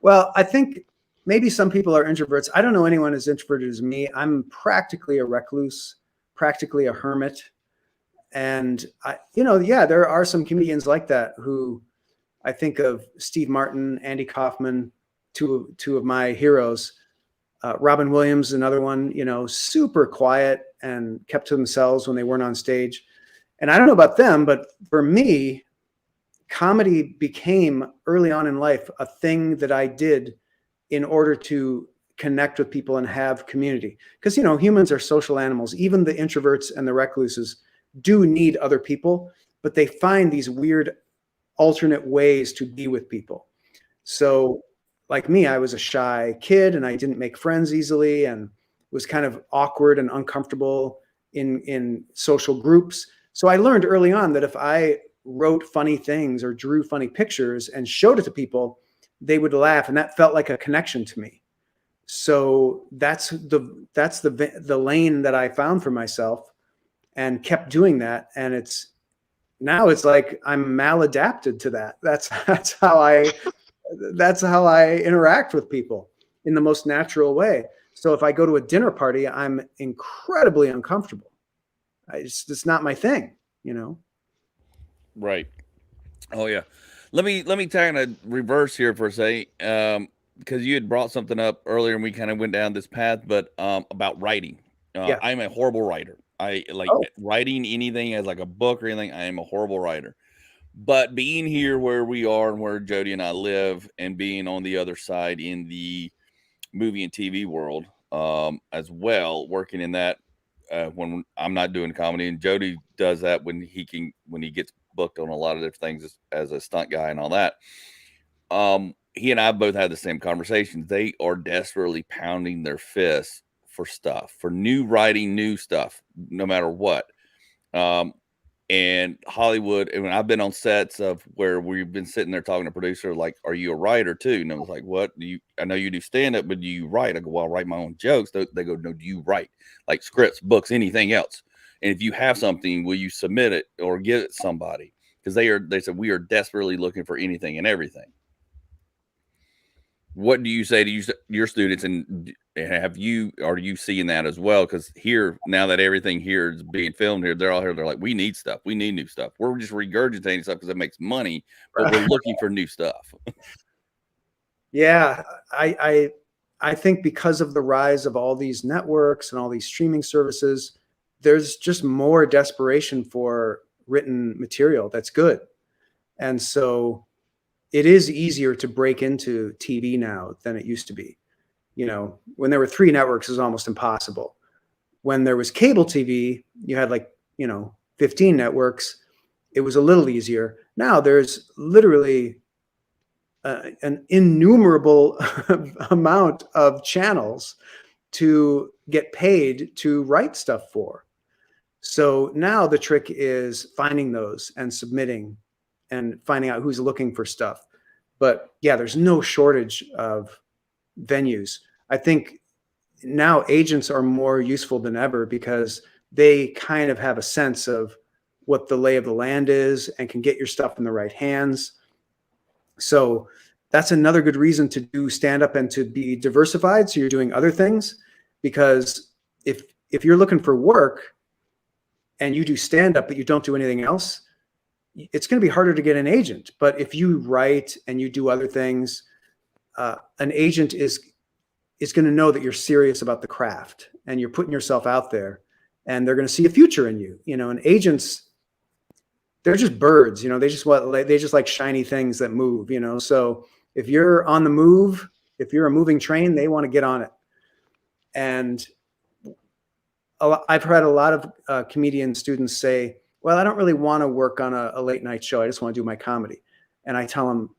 Well, I think maybe some people are introverts. I don't know anyone as introverted as me. I'm practically a recluse, practically a hermit. And there are some comedians like that who I think of: Steve Martin, Andy Kaufman, two of my heroes. Robin Williams, another one, super quiet and kept to themselves when they weren't on stage. And I don't know about them, but for me, comedy became early on in life a thing that I did in order to connect with people and have community. Because, humans are social animals. Even the introverts and the recluses do need other people, but they find these weird alternate ways to be with people. So like me, I was a shy kid and I didn't make friends easily and was kind of awkward and uncomfortable in social groups. So I learned early on that if I wrote funny things or drew funny pictures and showed it to people, they would laugh, and that felt like a connection to me. So that's the lane that I found for myself and kept doing that. And it's like I'm maladapted to that. That's how I interact with people in the most natural way. So if I go to a dinner party, I'm incredibly uncomfortable. It's not my thing, Right. Oh yeah. Let me kind of reverse here for a second, because you had brought something up earlier and we kind of went down this path, but about writing. Yeah. I'm a horrible writer. I like writing anything as like a book or anything. I am a horrible writer. But being here where we are and where Jody and I live, and being on the other side in the movie and TV world, as well, working in that, when I'm not doing comedy, and Jody does that when he gets booked on a lot of different things as a stunt guy and all that. He and I both had the same conversations. They are desperately pounding their fists for stuff, for new writing, new stuff, no matter what. And Hollywood, and I've been on sets of where we've been sitting there talking to producer, like, are you a writer too? And I was like, what I know you do stand up, but do you write? I go, well, I wite my own jokes. They go, no, do you write like scripts, books, anything else? And if you have something, will you submit it or give it to somebody? Because they said, we are desperately looking for anything and everything. What do you say to your students, and are you seeing that as well? Because here, now that everything here is being filmed here, they're all here. They're like, we need stuff. We need new stuff. We're just regurgitating stuff because it makes money, but we're looking for new stuff. Yeah, I think because of the rise of all these networks and all these streaming services, there's just more desperation for written material that's good. And so it is easier to break into TV now than it used to be. When there were 3 networks, it was almost impossible. When there was cable TV, you had 15 networks. It was a little easier. Now there's literally an innumerable amount of channels to get paid to write stuff for. So now the trick is finding those and submitting and finding out who's looking for stuff. But yeah, there's no shortage of venues. I think now agents are more useful than ever because they kind of have a sense of what the lay of the land is and can get your stuff in the right hands. So that's another good reason to do stand-up and to be diversified. So you're doing other things, because if you're looking for work and you do stand-up, but you don't do anything else, it's going to be harder to get an agent. But if you write and you do other things, an agent is going to know that you're serious about the craft and you're putting yourself out there, and they're going to see a future in you. And agents, they're just birds. They just like shiny things that move. So if you're on the move, if you're a moving train, they want to get on it. And I've heard a lot of comedian students say, well, I don't really want to work on a late night show. I just want to do my comedy. And I tell them,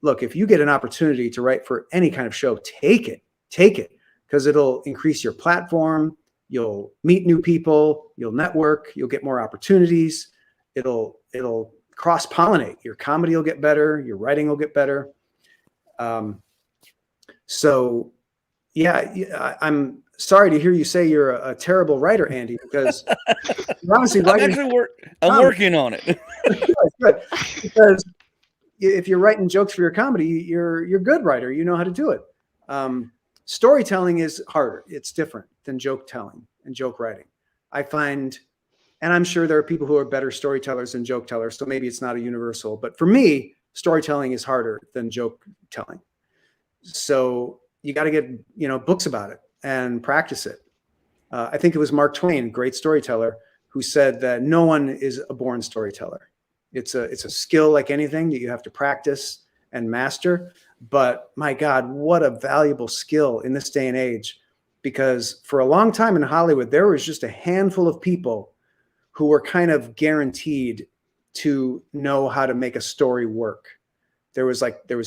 look, if you get an opportunity to write for any kind of show, take it, because it'll increase your platform. You'll meet new people, you'll network, you'll get more opportunities. It'll cross-pollinate. Your comedy will get better. Your writing will get better. So yeah, I'm sorry to hear you say you're a terrible writer, Andy, because you're honestly writing. I'm working on it. Good. Because if you're writing jokes for your comedy, you're a good writer. You know how to do it. Storytelling is harder. It's different than joke telling and joke writing, I find. And I'm sure there are people who are better storytellers than joke tellers. So maybe it's not a universal, but for me, storytelling is harder than joke telling. So you got to get, books about it and practice it. I think it was Mark Twain, great storyteller, who said that no one is a born storyteller. It's a skill like anything that you have to practice and master. But my God, what a valuable skill in this day and age, because for a long time in Hollywood, there was just a handful of people who were kind of guaranteed to know how to make a story work. There was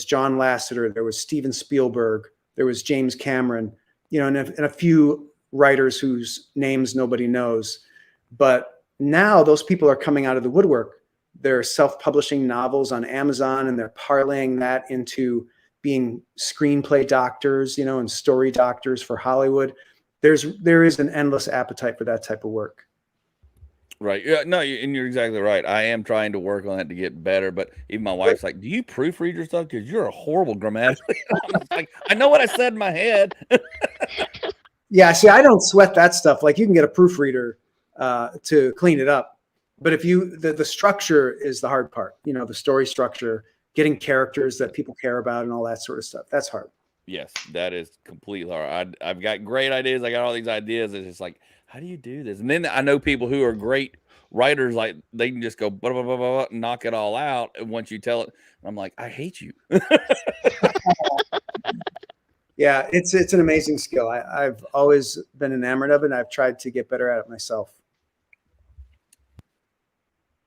John Lasseter, there was Steven Spielberg, there was James Cameron, and a few writers whose names nobody knows. But now those people are coming out of the woodwork. They're self-publishing novels on Amazon, and they're parlaying that into being screenplay doctors, and story doctors for Hollywood. There is an endless appetite for that type of work. Right. Yeah, no, and you're exactly right. I am trying to work on that to get better, but even my wife's like, do you proofread your stuff? Because you're a horrible grammatically. I'm like, I know what I said in my head. Yeah, see, I don't sweat that stuff. Like, you can get a proofreader to clean it up. But if the structure is the hard part, the story structure, getting characters that people care about and all that sort of stuff. That's hard. Yes, that is completely hard. I've got great ideas. I got all these ideas. It's just like, how do you do this? And then I know people who are great writers, like they can just go blah, blah, blah, blah, and knock it all out. And once you tell it, I'm like, I hate you. Yeah, it's an amazing skill. I've always been enamored of it, and I've tried to get better at it myself.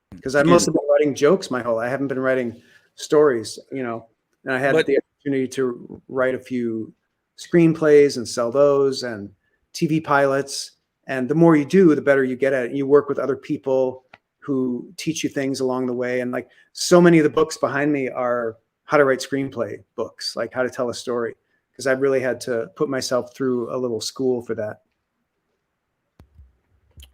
Because I've mostly been writing jokes I haven't been writing stories, and I had the opportunity to write a few screenplays and sell those and TV pilots. And the more you do, the better you get at it. You work with other people who teach you things along the way. And like, so many of the books behind me are how to write screenplay books, like how to tell a story. Because I really had to put myself through a little school for that.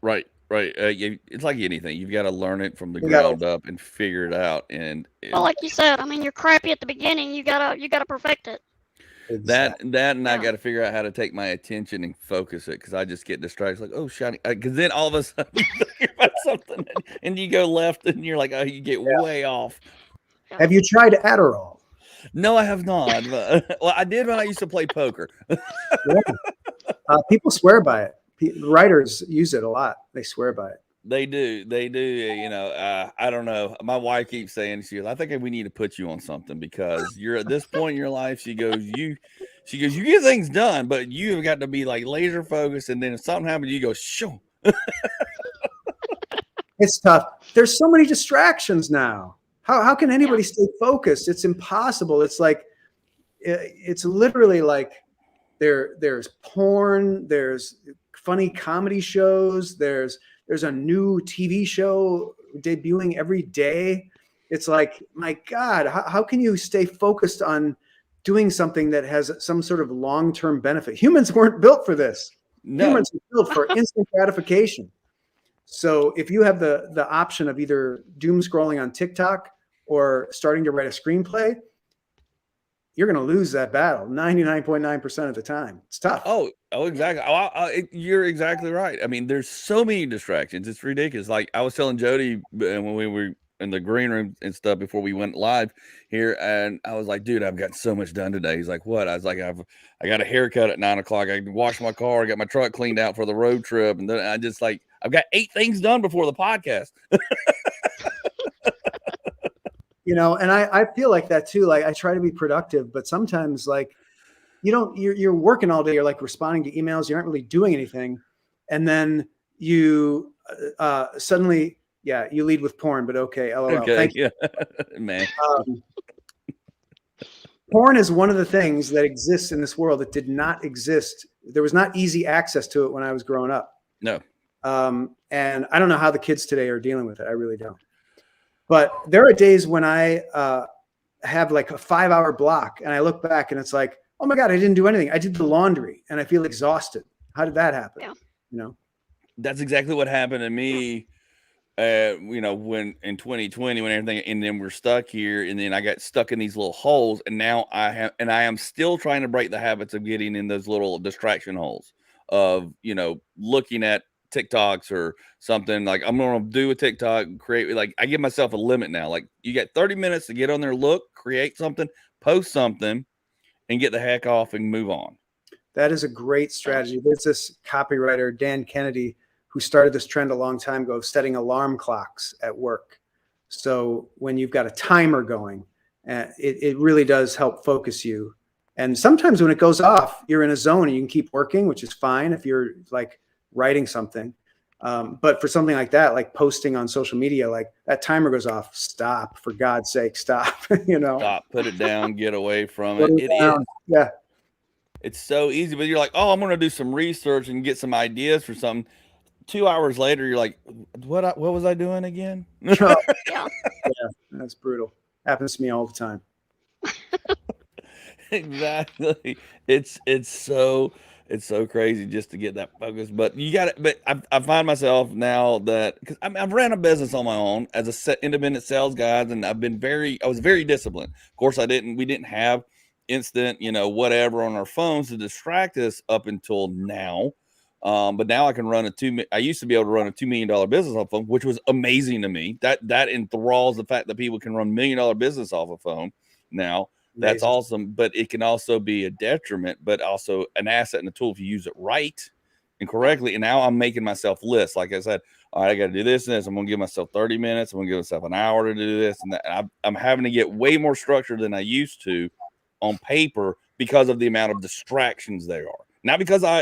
Right. It's like anything. You've got to learn it from the ground up and figure it out. And well, like you said, I mean, you're crappy at the beginning. You gotta perfect it. Exactly. That and I got to figure out how to take my attention and focus it, because I just get distracted. Like, oh, shiny. Because then all of a sudden you think about something and you go left and you're like, oh, you get way off. Have you tried Adderall? No, I have not. Well, I did when I used to play poker. People swear by it. Writers use it a lot. They swear by it. They do. I don't know. My wife keeps saying, I think we need to put you on something, because you're at this point in your life. She goes, you get things done, but you have got to be like laser focused. And then if something happens, you go, shoo. It's tough. There's so many distractions now. How can anybody stay focused? It's impossible. It's like, it's literally like there's porn, there's funny comedy shows, there's a new TV show debuting every day. It's like, my God, how can you stay focused on doing something that has some sort of long-term benefit? Humans weren't built for this. No. Humans are built for instant gratification. So if you have the option of either doom scrolling on TikTok or starting to write a screenplay, you're going to lose that battle 99.9% of the time. It's tough. Oh, exactly. You're exactly right. I mean, there's so many distractions. It's ridiculous. Like I was telling Jody when we were in the green room and stuff before we went live here, and I was like, dude, I've got so much done today. He's like, what? I was like, I got a haircut at 9 o'clock. I washed my car. I got my truck cleaned out for the road trip. And then I just like, I've got 8 things done before the podcast. And I feel like that too. Like I try to be productive, but sometimes like you're working all day. You're like responding to emails. You aren't really doing anything. And then you suddenly, you lead with porn, but okay. LOL. Okay, thank you. Man. Porn is one of the things that exists in this world that did not exist. There was not easy access to it when I was growing up. No. And I don't know how the kids today are dealing with it. I really don't. But there are days when I have like a 5-hour block and I look back and it's like, oh my God, I didn't do anything. I did the laundry and I feel exhausted. How did that happen? Yeah. That's exactly what happened to me. When in 2020, when everything, and then we're stuck here, and then I got stuck in these little holes, and now I am still trying to break the habits of getting in those little distraction holes of, looking at TikToks or something. Like I'm going to do a TikTok, create, like I give myself a limit now. Like you got 30 minutes to get on there, look, create something, post something, and get the heck off and move on. That is a great strategy. There's this copywriter, Dan Kennedy, who started this trend a long time ago, setting alarm clocks at work. So when you've got a timer going, it really does help focus you. And sometimes when it goes off, you're in a zone and you can keep working, which is fine if you're like writing something. But for something like that, like posting on social media, like that timer goes off, stop, for God's sake, stop, Stop, put it down, get away from it. It is. Yeah. It's so easy, but you're like, oh, I'm going to do some research and get some ideas for something. 2 hours later, you're like, what was I doing again? Yeah. That's brutal. Happens to me all the time. Exactly. It's so crazy just to get that focus. But you got it. But I find myself now that, because I've ran a business on my own as a independent sales guy, and I was very disciplined. Of course, we didn't have instant, whatever on our phones to distract us up until now. But now I can run I used to be able to run a $2 million business off a phone, which was amazing to me. That enthralls the fact that people can run $1 million business off a phone now. Amazing. That's awesome. But it can also be a detriment, but also an asset and a tool if you use it right and correctly. And now I'm making myself lists. Like I said, all right, I got to do this and this. I'm going to give myself 30 minutes. I'm going to give myself an hour to do this and that. I'm having to get way more structured than I used to on paper because of the amount of distractions there are. Not because I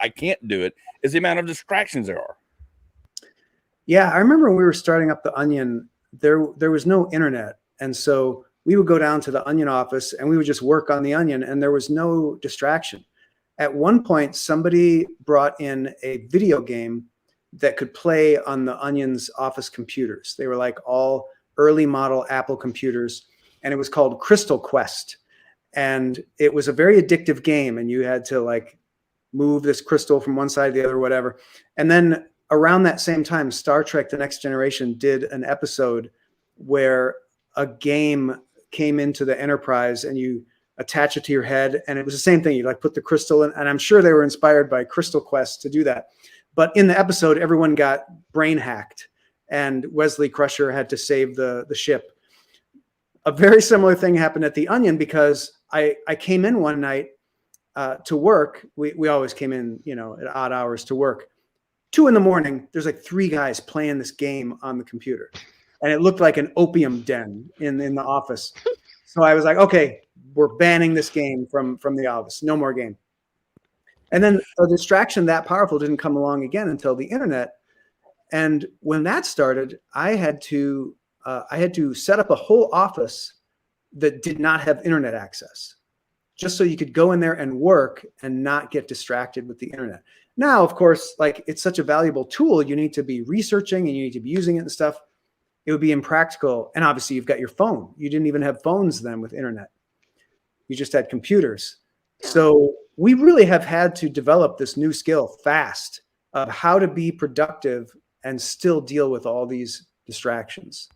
can't do it. It's the amount of distractions there are. Yeah, I remember when we were starting up the Onion, there was no internet, and so we would go down to the Onion office and we would just work on the Onion, and there was no distraction. At one point, somebody brought in a video game that could play on the Onion's office computers. They were like all early model Apple computers, and it was called Crystal Quest. And it was a very addictive game, and you had to like move this crystal from one side to the other, whatever. And then around that same time, Star Trek: The Next Generation did an episode where a game came into the Enterprise and you attach it to your head. And it was the same thing. You like put the crystal in, and I'm sure they were inspired by Crystal Quest to do that. But in the episode, everyone got brain hacked, and Wesley Crusher had to save the ship. A very similar thing happened at the Onion because I came in one night to work. We always came in, at odd hours to work. 2 a.m, there's like 3 guys playing this game on the computer, and it looked like an opium den in the office. So I was like, okay, we're banning this game from the office. No more game. And then a distraction that powerful didn't come along again until the internet. And when that started, I had to set up a whole office that did not have internet access, just so you could go in there and work and not get distracted with the internet. Now, of course, like it's such a valuable tool, you need to be researching and you need to be using it and stuff. It would be impractical. And obviously you've got your phone. You didn't even have phones then with internet. You just had computers. So we really have had to develop this new skill fast of how to be productive and still deal with all these distractions.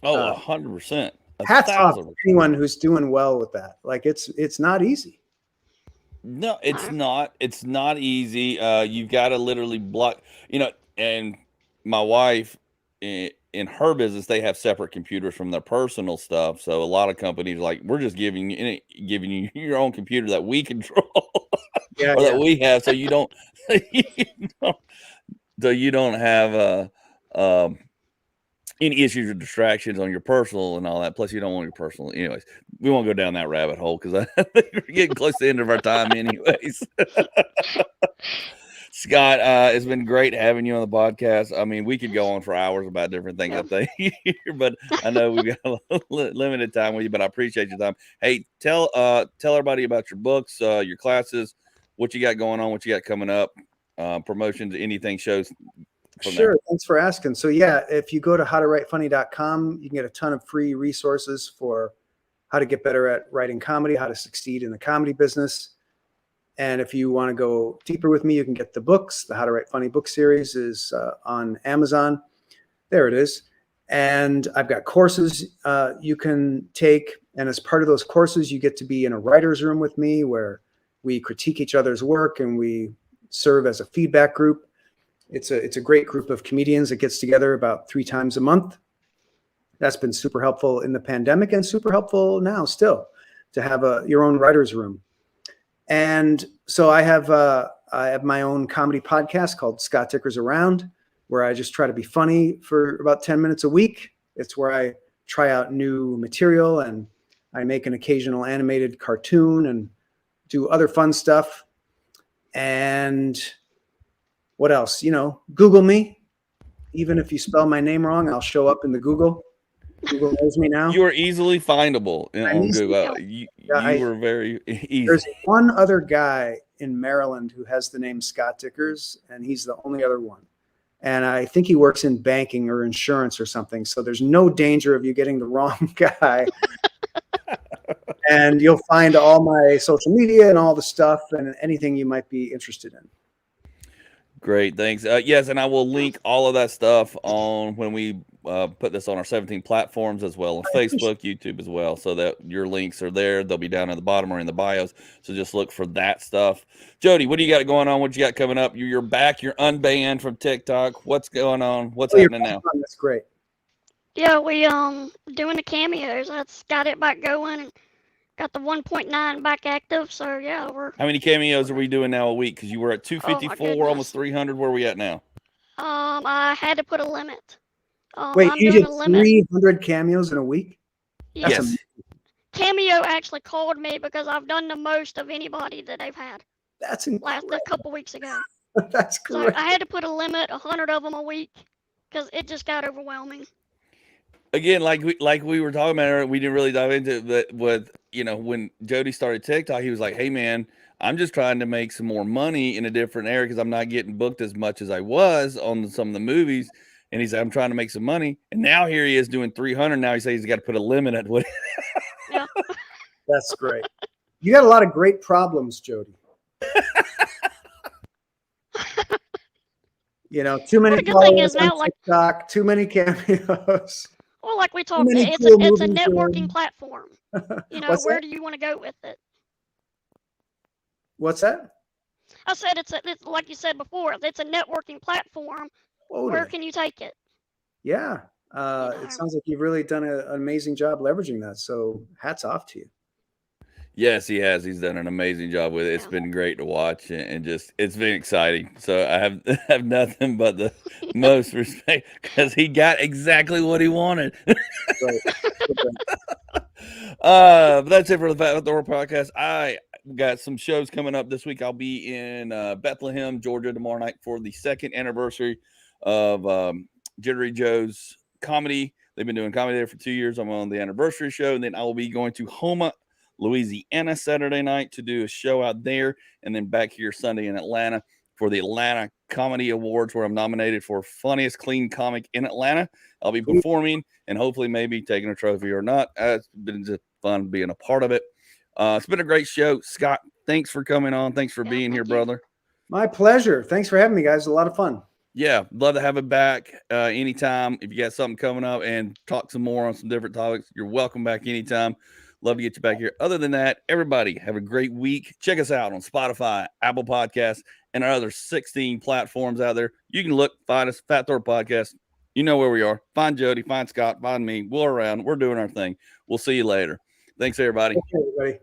Oh, 100%. Hats off to anyone who's doing well with that. Like it's not easy. No, it's not. It's not easy. You've got to literally block, and my wife in her business, they have separate computers from their personal stuff. So a lot of companies are like, we're just giving you your own computer that we control that we have. So you don't, you don't have, any issues or distractions on your personal and all that. Plus, you don't want your personal. Anyways, we won't go down that rabbit hole because I think we're getting close to the end of our time anyways. Scott, it's been great having you on the podcast. I mean, we could go on for hours about different things, I think, but I know we've got a limited time with you, but I appreciate your time. Hey, tell everybody about your books, your classes, what you got going on, what you got coming up, promotions, anything, shows. Sure. Thanks for asking. So yeah, if you go to howtowritefunny.com, you can get a ton of free resources for how to get better at writing comedy, how to succeed in the comedy business. And if you want to go deeper with me, you can get the books. The How to Write Funny book series is on Amazon. There it is. And I've got courses you can take. And as part of those courses, you get to be in a writer's room with me where we critique each other's work and we serve as a feedback group. It's a great group of comedians that gets together about 3 times a month. That's been super helpful in the pandemic and super helpful now still to have your own writer's room. And so I have my own comedy podcast called Scott Dikkers Around, where I just try to be funny for about 10 minutes a week. It's where I try out new material and I make an occasional animated cartoon and do other fun stuff. And what else? Google me. Even if you spell my name wrong, I'll show up in the Google. Google knows me now. You are easily findable on Google. You were very easy. There's one other guy in Maryland who has the name Scott Dikkers, and he's the only other one. And I think he works in banking or insurance or something. So there's no danger of you getting the wrong guy. And you'll find all my social media and all the stuff and anything you might be interested in. Great, thanks. Yes, and I will link all of that stuff on when we put this on our 17 platforms as well, on Facebook, YouTube as well, so that your links are there. They'll be down at the bottom or in the bios. So just look for that stuff. Jody, what do you got going on? What you got coming up? You're back. You're unbanned from TikTok. What's going on? What's happening now? That's great. Yeah, we doing the cameos. That's got it back going. And got the 1.9 back active, so yeah, we're. How many cameos are we doing now a week? Because you were at 254, almost 300. Where are we at now? I had to put a limit. Wait, you did 300 cameos in a week? Yes. Cameo actually called me because I've done the most of anybody that they've had. That's incredible. A couple weeks ago. That's great. So I had to put a limit, 100 of them a week, because it just got overwhelming. Again, like we were talking about, we didn't really dive into it, but with when Jody started TikTok, he was like, "Hey man, I'm just trying to make some more money in a different area because I'm not getting booked as much as I was on some of the movies." And he said, "I'm trying to make some money." And now here he is doing 300. Now he says he's got to put a limit at what. Yeah. That's great. You got a lot of great problems, Jody. Too many followers on TikTok, too many cameos. Well, like we talked, it's a networking platform. Where do you want to go with it? What's that? I said it's like you said before, it's a networking platform. Totally. Where can you take it? Yeah. It sounds like you've really done an amazing job leveraging that. So hats off to you. Yes, he has. He's done an amazing job with it. It's been great to watch and just it's been exciting. So I have nothing but the most respect because he got exactly what he wanted. But that's it for the Fat Thor podcast. I got some shows coming up this week. I'll be in Bethlehem, Georgia tomorrow night for the 2nd anniversary of Jittery Joe's comedy. They've been doing comedy there for 2 years. I'm on the anniversary show, and then I will be going to Houma, Louisiana Saturday night to do a show out there, and then back here Sunday in Atlanta for the Atlanta Comedy Awards, where I'm nominated for Funniest Clean Comic in Atlanta. I'll be performing and hopefully maybe taking a trophy or not. It's been just fun being a part of it. It's been a great show. Scott, thanks for coming on. Thanks for being here, brother. My pleasure. Thanks for having me, guys. A lot of fun. Yeah, love to have it back anytime. If you got something coming up and talk some more on some different topics, you're welcome back anytime. Love to get you back here. Other than that, everybody have a great week. Check us out on Spotify, Apple Podcasts, and our other 16 platforms out there. You can find us, Fat Thor Podcast. You know where we are. Find Jody, find Scott, find me. We're around. We're doing our thing. We'll see you later. Thanks, everybody. Okay, everybody.